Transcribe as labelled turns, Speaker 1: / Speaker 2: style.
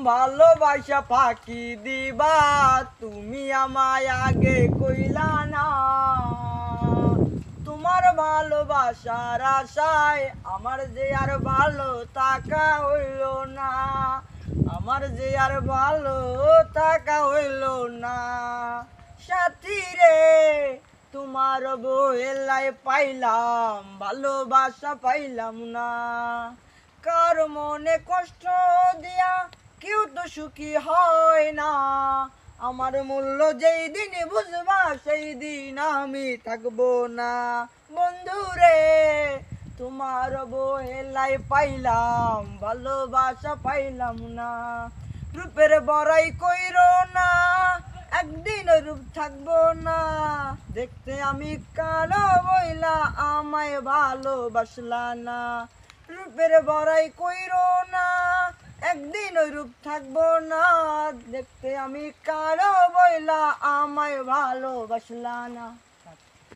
Speaker 1: ভালোবাসা ফাঁকি দিবা তুমি আমায় আগে কইলা না। তোমার ভালোবাসার আশায় আমার যে আর ভালো থাকা হইল না, আমার যে আর ভালো থাকা হইল না। সাথী রে তোমার বহেলায় পাইলাম ভালোবাসা পাইলাম না। কার মনে কষ্ট দিয়া কেউ তো সুখী হয় না। আমার মূল্য যেই দিন বুঝবা সেই দিন আমি থাকবো না। বন্ধু রে তোমার বহেলায় পাইলাম ভালোবাসা পাইলাম না। রূপের বড়াই কইরো না, একদিন রূপ থাকবো না। দেখতে আমি কালো বইলা আমায় ভালোবাসলা না। রূপের বড়াই কইরো না, একদিন রূপ থাকবো না। দেখতে আমি কালো বইলা আমায় ভালোবাসলা না।